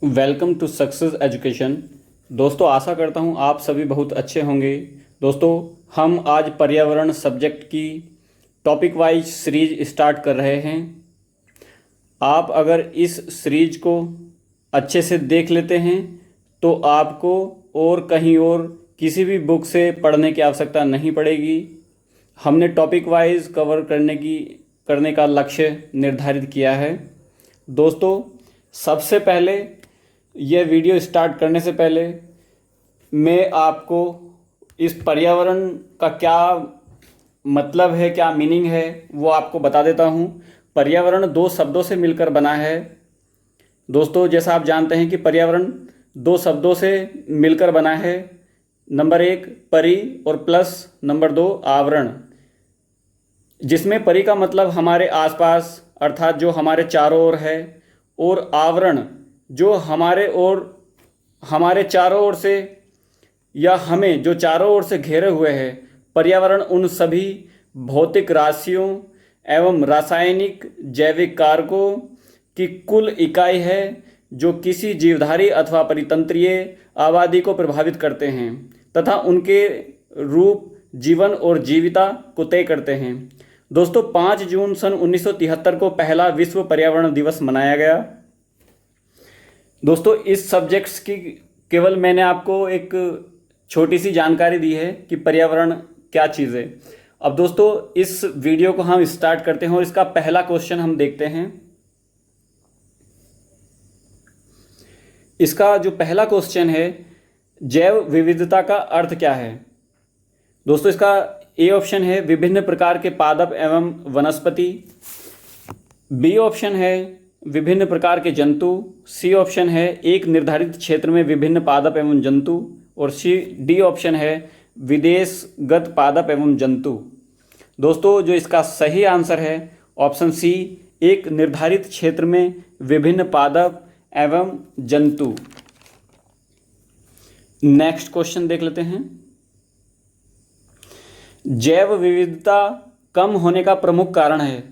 Welcome to success education. दोस्तों, आशा करता हूँ आप सभी बहुत अच्छे होंगे। दोस्तों, हम आज पर्यावरण सब्जेक्ट की टॉपिक वाइज सीरीज स्टार्ट कर रहे हैं। आप अगर इस सीरीज को अच्छे से देख लेते हैं तो आपको और कहीं और किसी भी बुक से पढ़ने की आवश्यकता नहीं पड़ेगी। हमने टॉपिक वाइज कवर करने का लक्ष्य निर्धारित किया है। दोस्तों, सबसे पहले यह वीडियो स्टार्ट करने से पहले मैं आपको इस पर्यावरण का क्या मतलब है, क्या मीनिंग है, वो आपको बता देता हूँ। पर्यावरण दो शब्दों से मिलकर बना है। दोस्तों, जैसा आप जानते हैं कि पर्यावरण दो शब्दों से मिलकर बना है। नंबर 1 परि और प्लस नंबर 2 आवरण, जिसमें परि का मतलब हमारे आसपास अर्थात जो हमारे चारों ओर है, और आवरण जो हमारे चारों ओर से या हमें जो चारों ओर से घेरे हुए है। पर्यावरण उन सभी भौतिक राशियों एवं रासायनिक जैविक कारकों की कुल इकाई है जो किसी जीवधारी अथवा परितंत्रीय आबादी को प्रभावित करते हैं तथा उनके रूप, जीवन और जीविता को तय करते हैं। दोस्तों, 5 जून सन 1973 को पहला विश्व पर्यावरण दिवस मनाया गया। दोस्तों, इस सब्जेक्ट्स की केवल मैंने आपको एक छोटी सी जानकारी दी है कि पर्यावरण क्या चीज़ है। अब दोस्तों, इस वीडियो को हम स्टार्ट करते हैं और इसका पहला क्वेश्चन हम देखते हैं। इसका जो पहला क्वेश्चन है, जैव विविधता का अर्थ क्या है। दोस्तों, इसका ए ऑप्शन है विभिन्न प्रकार के पादप एवं वनस्पति, बी ऑप्शन है विभिन्न प्रकार के जंतु, सी ऑप्शन है एक निर्धारित क्षेत्र में विभिन्न पादप एवं जंतु, और डी ऑप्शन है विदेशगत पादप एवं जंतु। दोस्तों, जो इसका सही आंसर है ऑप्शन सी, एक निर्धारित क्षेत्र में विभिन्न पादप एवं जंतु। नेक्स्ट क्वेश्चन देख लेते हैं। जैव विविधता कम होने का प्रमुख कारण है।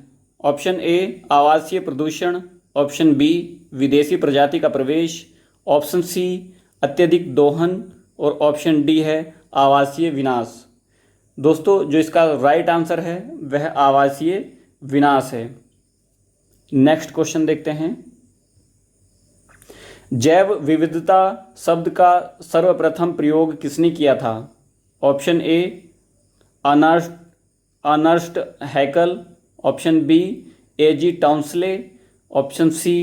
ऑप्शन ए आवासीय प्रदूषण, ऑप्शन बी विदेशी प्रजाति का प्रवेश, ऑप्शन सी अत्यधिक दोहन, और ऑप्शन डी है आवासीय विनाश। दोस्तों, जो इसका राइट आंसर है वह आवासीय विनाश है। नेक्स्ट क्वेश्चन देखते हैं। जैव विविधता शब्द का सर्वप्रथम प्रयोग किसने किया था। Option A Ernst Haeckel, option B AG Tansley, option C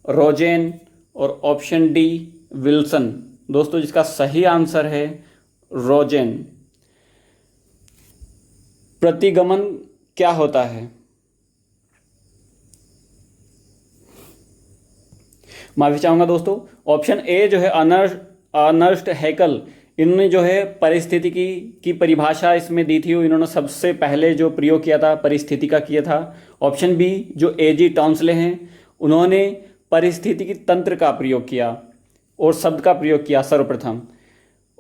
Rosen, और ऑप्शन डी विल्सन। दोस्तों, जिसका सही आंसर है रोजेन। प्रतिगमन क्या होता है। माफी चाहूंगा दोस्तों, ऑप्शन ए जो है अर्नस्ट हैकल, इन्होंने जो है परिस्थितिकी की परिभाषा इसमें दी थी। इन्होंने सबसे पहले जो प्रयोग किया था परिस्थिति का किया था। ऑप्शन बी जो एजी टाउंसले हैं, उन्होंने परिस्थितिकी तंत्र का प्रयोग किया और शब्द का प्रयोग किया सर्वप्रथम।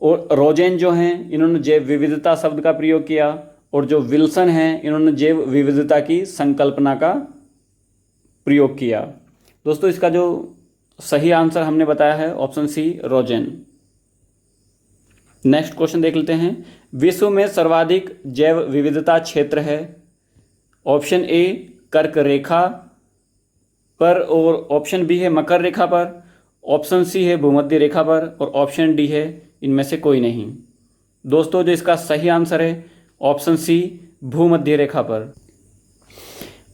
और रोजेन जो हैं, इन्होंने जैव विविधता शब्द का प्रयोग किया, और जो विल्सन हैं, इन्होंने जैव विविधता की संकल्पना का प्रयोग किया। दोस्तों, इसका जो सही आंसर हमने बताया है ऑप्शन सी रोजेन। नेक्स्ट क्वेश्चन देख लेते हैं। विश्व में सर्वाधिक जैव विविधता क्षेत्र है। ऑप्शन ए कर्क रेखा पर, और ऑप्शन बी है मकर रेखा पर, ऑप्शन सी है भूमध्य रेखा पर, और ऑप्शन डी है इनमें से कोई नहीं। दोस्तों, जो इसका सही आंसर है ऑप्शन सी भूमध्य रेखा पर।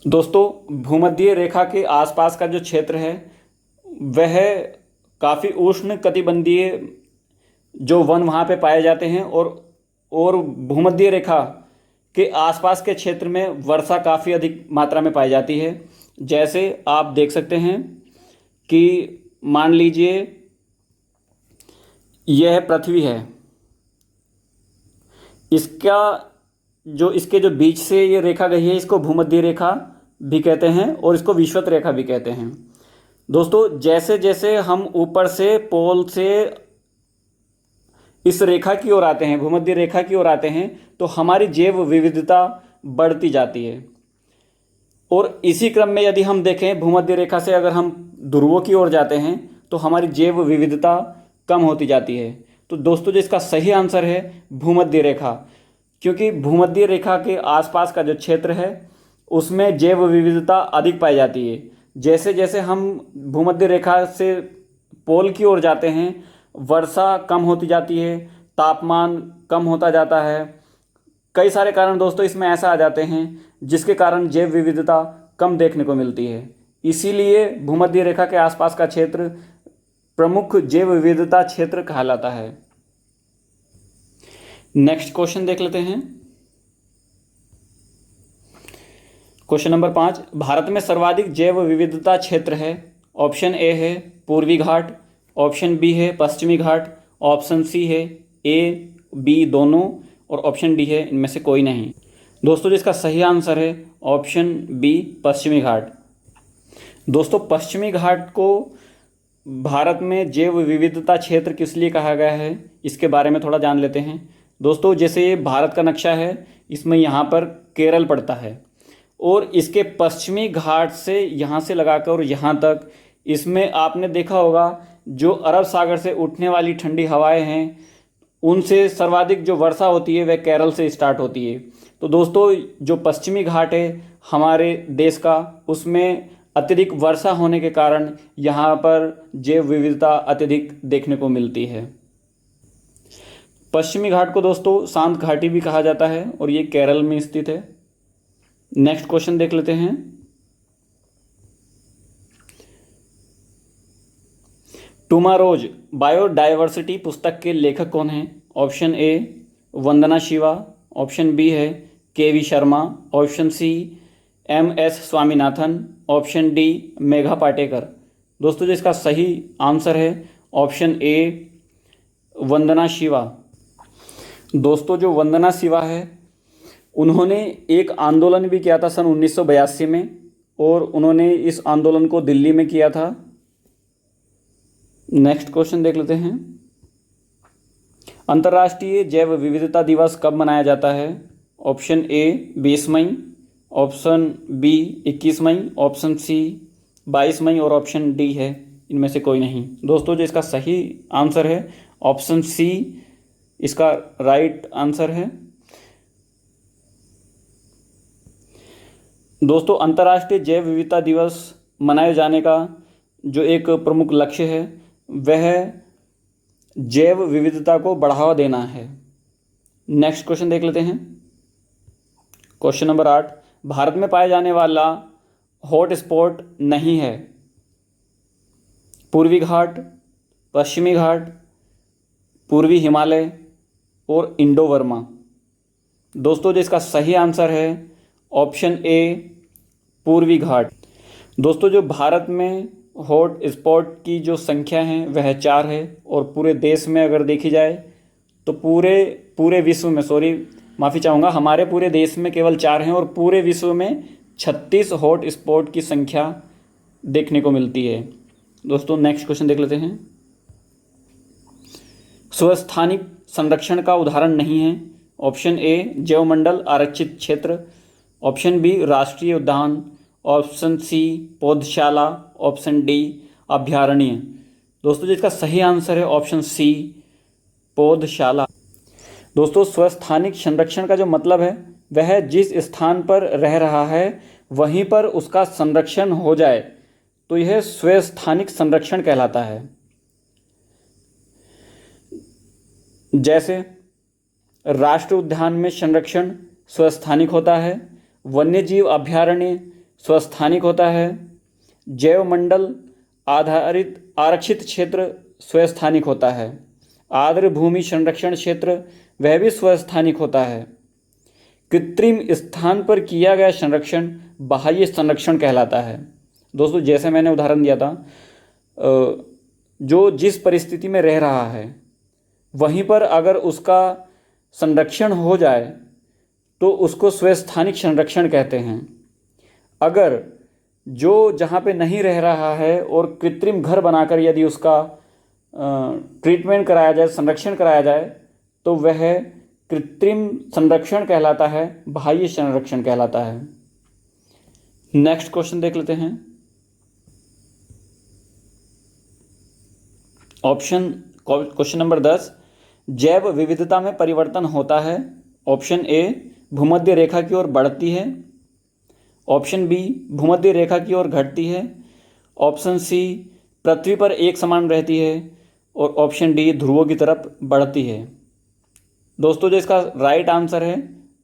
दोस्तों, भूमध्य रेखा के आसपास का जो क्षेत्र है वह काफ़ी उष्ण कटिबंधीय जो वन वहाँ पे पाए जाते हैं, और भूमध्य रेखा के आसपास के क्षेत्र में वर्षा काफ़ी अधिक मात्रा में पाई जाती है। जैसे आप देख सकते हैं कि मान लीजिए यह पृथ्वी है, इसके जो बीच से ये रेखा गई है, इसको भूमध्य रेखा भी कहते हैं और इसको विषुवत रेखा भी कहते हैं। दोस्तों, जैसे जैसे हम ऊपर से पोल से इस रेखा की ओर आते हैं, भूमध्य रेखा की ओर आते हैं, तो हमारी जैव विविधता बढ़ती जाती है। और इसी क्रम में यदि हम देखें भूमध्य रेखा से अगर हम ध्रुवों की ओर जाते हैं तो हमारी जैव विविधता कम होती जाती है। तो दोस्तों जो इसका सही आंसर है भूमध्य रेखा, क्योंकि भूमध्य रेखा के आसपास का जो क्षेत्र है उसमें जैव विविधता अधिक पाई जाती है। जैसे जैसे हम भूमध्य रेखा से पोल की ओर जाते हैं वर्षा कम होती जाती है, तापमान कम होता जाता है। कई सारे कारण दोस्तों इसमें ऐसा आ जाते हैं जिसके कारण जैव विविधता कम देखने को मिलती है। इसीलिए भूमध्य रेखा के आसपास का क्षेत्र प्रमुख जैव विविधता क्षेत्र कहलाता है। नेक्स्ट क्वेश्चन देख लेते हैं। क्वेश्चन नंबर 5, भारत में सर्वाधिक जैव विविधता क्षेत्र है। ऑप्शन ए है पूर्वी घाट, ऑप्शन बी है पश्चिमी घाट, ऑप्शन सी है ए बी दोनों, और ऑप्शन डी है इनमें से कोई नहीं। दोस्तों जिसका सही आंसर है ऑप्शन बी पश्चिमी घाट। दोस्तों पश्चिमी घाट को भारत में जैव विविधता क्षेत्र किस लिए कहा गया है इसके बारे में थोड़ा जान लेते हैं। दोस्तों जैसे ये भारत का नक्शा है, इसमें यहाँ पर केरल पड़ता है और इसके पश्चिमी घाट से यहाँ से लगाकर और यहाँ तक, इसमें आपने देखा होगा जो अरब सागर से उठने वाली ठंडी हवाएं हैं उनसे सर्वाधिक जो वर्षा होती है वह केरल से स्टार्ट होती है। तो दोस्तों जो पश्चिमी घाट है हमारे देश का, उसमें अत्यधिक वर्षा होने के कारण यहाँ पर जैव विविधता अत्यधिक देखने को मिलती है। पश्चिमी घाट को दोस्तों शांत घाटी भी कहा जाता है और ये केरल में स्थित है। नेक्स्ट क्वेश्चन देख लेते हैं। टुमारोज बायोडायवर्सिटी पुस्तक के लेखक कौन हैं? Option A Vandana Shiva, option B है KV. Sharma, option C MS. Swaminathan, option D Megha Patekar. दोस्तों जो इसका सही आंसर है ऑप्शन ए वंदना शिवा। दोस्तों जो वंदना शिवा है उन्होंने एक आंदोलन भी किया था सन 1982 में, और उन्होंने इस आंदोलन को दिल्ली में किया था। नेक्स्ट क्वेश्चन देख लेते हैं। अंतर्राष्ट्रीय जैव विविधता दिवस कब मनाया जाता है? ऑप्शन ए 20 मई, ऑप्शन बी 21 मई, ऑप्शन सी 22 मई और ऑप्शन डी है इनमें से कोई नहीं। दोस्तों जो इसका सही आंसर है ऑप्शन सी इसका राइट आंसर है। दोस्तों अंतर्राष्ट्रीय जैव विविधता दिवस मनाए जाने का जो एक प्रमुख लक्ष्य है वह जैव विविधता को बढ़ावा देना है। नेक्स्ट क्वेश्चन देख लेते हैं। क्वेश्चन नंबर 8, भारत में पाया जाने वाला हॉट स्पॉट नहीं है। पूर्वी घाट, पश्चिमी घाट, पूर्वी हिमालय और इंडो बर्मा। दोस्तों जो इसका सही आंसर है ऑप्शन ए पूर्वी घाट। दोस्तों जो भारत में हॉट स्पॉट की जो संख्या है वह 4 है, और पूरे देश में अगर देखी जाए तो पूरे विश्व में, माफ़ी चाहूँगा, हमारे पूरे देश में केवल 4 हैं और पूरे विश्व में 36 हॉट स्पॉट की संख्या देखने को मिलती है। दोस्तों नेक्स्ट क्वेश्चन देख लेते हैं। स्वस्थानिक संरक्षण का उदाहरण नहीं है। ऑप्शन ए जैवमंडल आरक्षित क्षेत्र, ऑप्शन बी राष्ट्रीय उद्यान, ऑप्शन सी पौधशाला, ऑप्शन डी अभयारण्य। दोस्तों जिसका सही आंसर है ऑप्शन सी पौधशाला। दोस्तों स्वस्थानिक संरक्षण का जो मतलब है वह जिस स्थान पर रह रहा है वहीं पर उसका संरक्षण हो जाए तो यह स्वस्थानिक संरक्षण कहलाता है। जैसे राष्ट्रीय उद्यान में संरक्षण स्वस्थानिक होता है, वन्यजीव अभयारण्य स्वस्थानिक होता है, जैवमंडल आधारित आरक्षित क्षेत्र स्वस्थानिक होता है, आर्द्र भूमि संरक्षण क्षेत्र वह भी स्वस्थानिक होता है। कृत्रिम स्थान पर किया गया संरक्षण बाह्य संरक्षण कहलाता है। दोस्तों जैसे मैंने उदाहरण दिया था, जो जिस परिस्थिति में रह रहा है वहीं पर अगर उसका संरक्षण हो जाए तो उसको स्वस्थानिक संरक्षण कहते हैं। अगर जो जहाँ पे नहीं रह रहा है और कृत्रिम घर बनाकर यदि उसका ट्रीटमेंट कराया जाए, संरक्षण कराया जाए तो वह कृत्रिम संरक्षण कहलाता है, बाह्य संरक्षण कहलाता है। नेक्स्ट क्वेश्चन देख लेते हैं। ऑप्शन क्वेश्चन नंबर 10, जैव विविधता में परिवर्तन होता है। ऑप्शन ए, भूमध्य रेखा की ओर बढ़ती है। ऑप्शन बी, भूमध्य रेखा की ओर घटती है। ऑप्शन सी, पृथ्वी पर एक समान रहती है। और ऑप्शन डी, ध्रुवों की तरफ बढ़ती है। दोस्तों जो इसका राइट आंसर है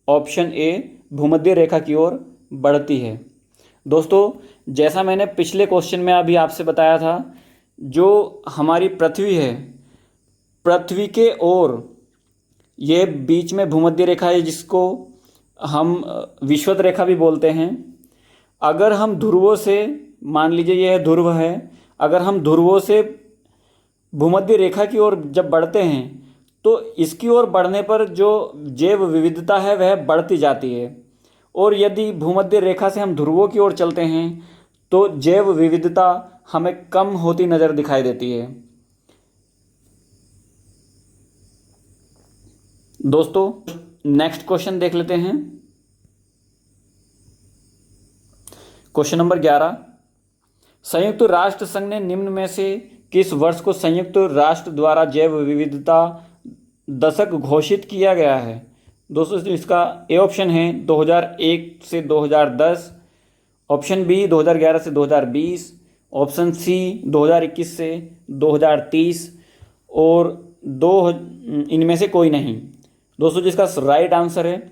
ऑप्शन ए, भूमध्य रेखा की ओर बढ़ती है। दोस्तों जैसा मैंने पिछले क्वेश्चन में अभी आपसे बताया था, जो हमारी पृथ्वी है, पृथ्वी के ओर ये बीच में भूमध्य रेखा है जिसको हम विषुवत रेखा भी बोलते हैं। अगर हम ध्रुवों से, मान लीजिए यह ध्रुव है, अगर हम ध्रुवों से भूमध्य रेखा की ओर जब बढ़ते हैं तो इसकी ओर बढ़ने पर जो जैव विविधता है वह बढ़ती जाती है। और यदि भूमध्य रेखा से हम ध्रुवों की ओर चलते हैं तो जैव विविधता हमें कम होती नज़र दिखाई देती है। दोस्तों नेक्स्ट क्वेश्चन देख लेते हैं। क्वेश्चन नंबर 11, संयुक्त राष्ट्र संघ ने निम्न में से किस वर्ष को संयुक्त राष्ट्र द्वारा जैव विविधता दशक घोषित किया गया है? दोस्तों इसका ए ऑप्शन है 2001 से 2010, ऑप्शन बी 2011 से 2020, ऑप्शन सी 2021 से 2030 और इनमें से कोई नहीं। दोस्तों जिसका राइट आंसर है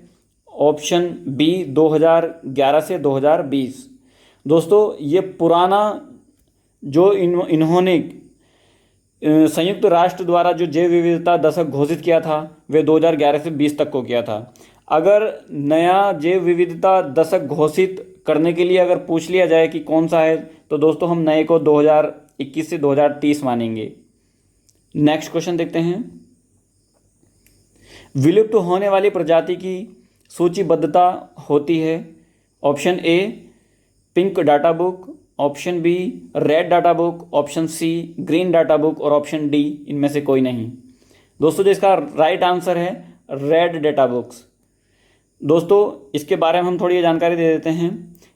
ऑप्शन बी 2011 से 2020। दोस्तों ये पुराना जो इन्होंने संयुक्त राष्ट्र द्वारा जो जैव विविधता दशक घोषित किया था वे 2011 से 20 तक को किया था। अगर नया जैव विविधता दशक घोषित करने के लिए अगर पूछ लिया जाए कि कौन सा है तो दोस्तों हम नए को 2021 से 2030 मानेंगे। नेक्स्ट क्वेश्चन देखते हैं। विलुप्त होने वाली प्रजाति की सूचीबद्धता होती है। Option A, pink data book, option B, red data book, option C, green data book और ऑप्शन डी, इनमें से कोई नहीं। दोस्तों जो इसका राइट आंसर है रेड डाटा बुक्स। दोस्तों इसके बारे में हम थोड़ी जानकारी दे देते हैं।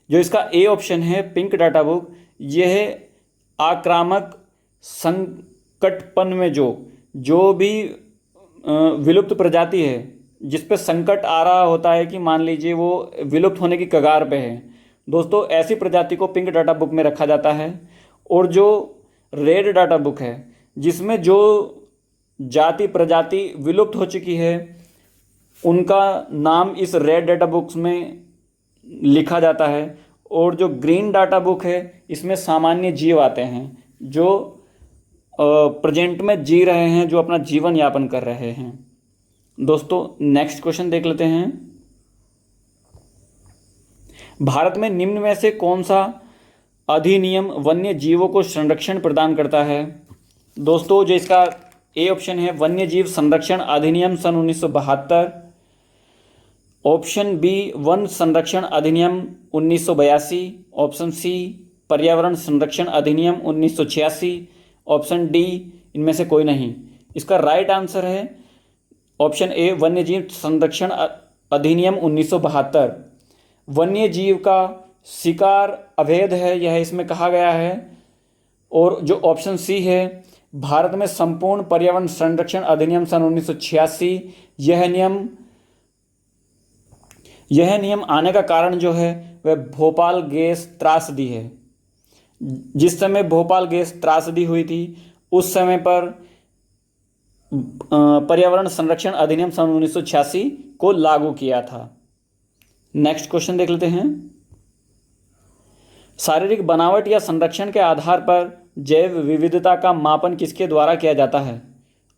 जो इसका ए ऑप्शन है पिंक डाटा बुक, यह आक्रामक संकटपन में जो भी विलुप्त प्रजाति है जिस पे संकट आ रहा होता है कि मान लीजिए वो विलुप्त होने की कगार पे है, दोस्तों ऐसी प्रजाति को पिंक डाटा बुक में रखा जाता है। और जो रेड डाटा बुक है जिसमें जो जाति प्रजाति विलुप्त हो चुकी है उनका नाम इस रेड डाटा बुक्स में लिखा जाता है। और जो ग्रीन डाटा बुक है इसमें सामान्य जीव आते हैं जो प्रेजेंट में जी रहे हैं, जो अपना जीवन यापन कर रहे हैं। दोस्तों नेक्स्ट क्वेश्चन देख लेते हैं। भारत में निम्न में से कौन सा अधिनियम वन्य जीवों को संरक्षण प्रदान करता है? दोस्तों जो इसका ए ऑप्शन है वन्य जीव संरक्षण अधिनियम सन 1972, ऑप्शन बी वन संरक्षण अधिनियम 1982, ऑप्शन सी पर्यावरण संरक्षण अधिनियम 1986, ऑप्शन डी, इनमें से कोई नहीं। इसका राइट आंसर है ऑप्शन ए वन्य जीव संरक्षण अधिनियम 1972। वन्य जीव का शिकार अवैध है यह इसमें कहा गया है। और जो ऑप्शन सी है भारत में संपूर्ण पर्यावरण संरक्षण अधिनियम सन 1986, यह नियम आने का कारण जो है वह भोपाल गैस त्रासदी है। जिस समय भोपाल गैस त्रासदी हुई थी उस समय पर पर्यावरण संरक्षण अधिनियम सन 1986 को लागू किया था। नेक्स्ट क्वेश्चन देख लेते हैं। शारीरिक बनावट या संरक्षण के आधार पर जैव विविधता का मापन किसके द्वारा किया जाता है?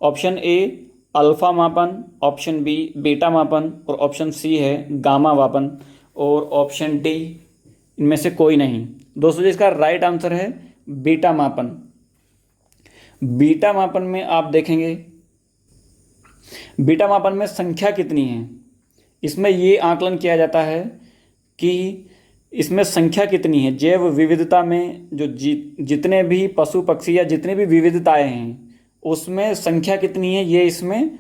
ऑप्शन ए अल्फा मापन, ऑप्शन बी बीटा मापन और ऑप्शन सी है गामा मापन और ऑप्शन डी, इनमें से कोई नहीं। दोस्तों जिसका राइट आंसर है बीटा मापन। बीटा मापन में आप देखेंगे बीटा मापन में संख्या कितनी है, इसमें ये आकलन किया जाता है कि इसमें संख्या कितनी है। जैव विविधता में जो जितने भी पशु पक्षी या जितने भी विविधताएं हैं उसमें संख्या कितनी है ये इसमें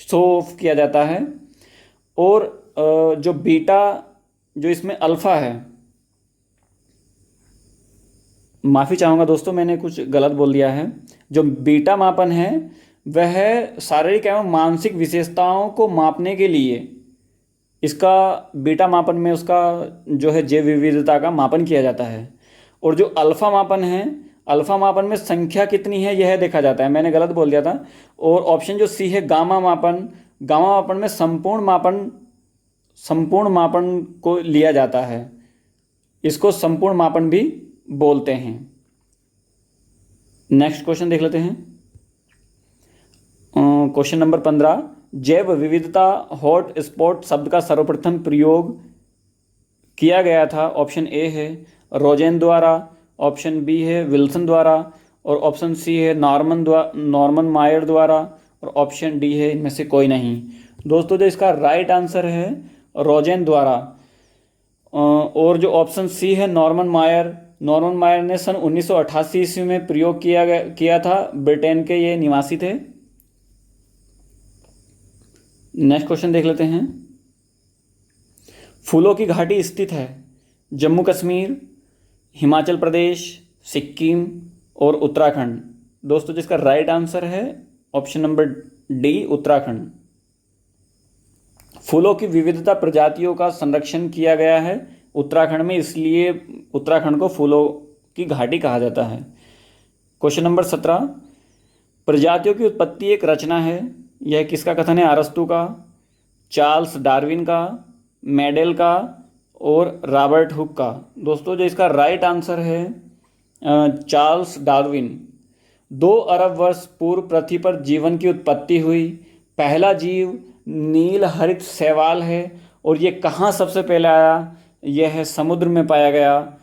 शो ऑफ किया जाता है। और जो बीटा जो इसमें अल्फ़ा है माफ़ी चाहूँगा दोस्तों, मैंने कुछ गलत बोल दिया है। जो बीटा मापन है वह शारीरिक एवं मानसिक विशेषताओं को मापने के लिए इसका बीटा मापन में उसका जो है जैव विविधता का मापन किया जाता है। और जो अल्फ़ा मापन है, अल्फ़ा मापन में संख्या कितनी है यह देखा जाता है। मैंने गलत बोल दिया था। और ऑप्शन जो सी है गामा मापन, गामा मापन में संपूर्ण मापन को लिया जाता है, इसको संपूर्ण मापन भी बोलते हैं। नेक्स्ट क्वेश्चन देख लेते हैं। क्वेश्चन नंबर 15, जैव विविधता हॉट स्पॉट शब्द का सर्वप्रथम प्रयोग किया गया था। ऑप्शन ए है रोजेन द्वारा, ऑप्शन बी है विल्सन द्वारा, और ऑप्शन सी है नॉर्मन मायर द्वारा, और ऑप्शन डी है इनमें से कोई नहीं। दोस्तों जो इसका राइट आंसर है रोजेन द्वारा। और जो ऑप्शन सी है नॉर्मन मायर ने सन 1988 ईस्वी में प्रयोग किया था। ब्रिटेन के ये निवासी थे। नेक्स्ट क्वेश्चन देख लेते हैं। फूलों की घाटी स्थित है जम्मू कश्मीर, हिमाचल प्रदेश, सिक्किम और उत्तराखंड। दोस्तों जिसका राइट आंसर है ऑप्शन नंबर डी, उत्तराखंड। फूलों की विविधता प्रजातियों का संरक्षण किया गया है उत्तराखंड में, इसलिए उत्तराखंड को फूलों की घाटी कहा जाता है। क्वेश्चन नंबर 17, प्रजातियों की उत्पत्ति एक रचना है, यह किसका कथन है? अरस्तू का, चार्ल्स डार्विन का, मेंडेल का और रॉबर्ट हुक का। दोस्तों जो इसका राइट आंसर है चार्ल्स डार्विन। 2 अरब वर्ष पूर्व पृथ्वी पर जीवन की उत्पत्ति हुई। पहला जीव नील हरित शैवाल है। और ये कहाँ सबसे पहले आया? यह है समुद्र में पाया गया।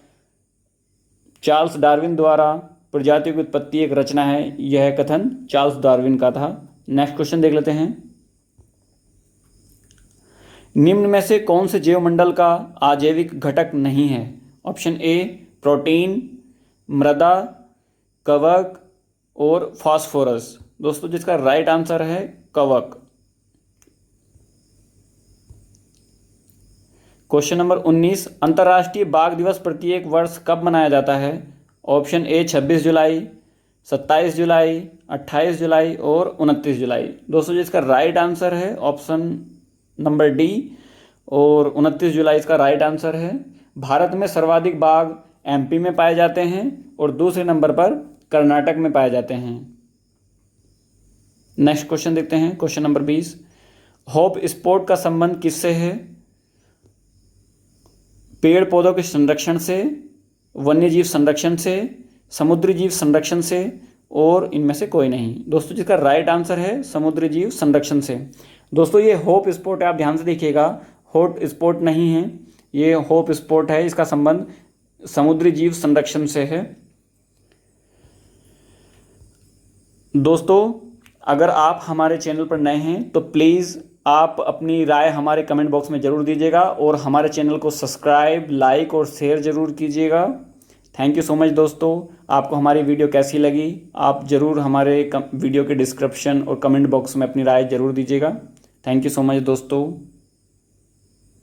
चार्ल्स डार्विन द्वारा प्रजातियों की उत्पत्ति एक रचना है, यह कथन चार्ल्स डार्विन का था। नेक्स्ट क्वेश्चन देख लेते हैं। निम्न में से कौन से जैवमंडल का अजैविक घटक नहीं है? ऑप्शन ए प्रोटीन, मृदा, कवक और फास्फोरस। दोस्तों जिसका राइट आंसर है कवक। क्वेश्चन नंबर 19, अंतर्राष्ट्रीय बाघ दिवस प्रत्येक वर्ष कब मनाया जाता है? ऑप्शन ए 26 जुलाई, 27 जुलाई, 28 जुलाई और 29 जुलाई। दोस्तों जिसका राइट आंसर है ऑप्शन नंबर डी, और 29 जुलाई इसका राइट आंसर है। भारत में सर्वाधिक बाघ एमपी में पाए जाते हैं और दूसरे नंबर पर कर्नाटक में पाए जाते हैं। नेक्स्ट क्वेश्चन देखते हैं। क्वेश्चन नंबर 20, होप स्पोर्ट का संबंध किससे है? पेड़ पौधों के संरक्षण से, वन्यजीव संरक्षण से, समुद्री जीव संरक्षण से और इनमें से कोई नहीं। दोस्तों जिसका राइट आंसर है समुद्री जीव संरक्षण से। दोस्तों ये होप स्पोर्ट है, आप ध्यान से देखिएगा, हॉट स्पॉट नहीं है, ये होप स्पोर्ट है। इसका संबंध समुद्री जीव संरक्षण से है। दोस्तों अगर आप हमारे चैनल पर नए हैं तो प्लीज़ आप अपनी राय हमारे कमेंट बॉक्स में ज़रूर दीजिएगा और हमारे चैनल को सब्सक्राइब, लाइक और शेयर ज़रूर कीजिएगा। थैंक यू सो मच दोस्तों। आपको हमारी वीडियो कैसी लगी आप ज़रूर हमारे वीडियो के डिस्क्रिप्शन और कमेंट बॉक्स में अपनी राय ज़रूर दीजिएगा। थैंक यू सो मच दोस्तों।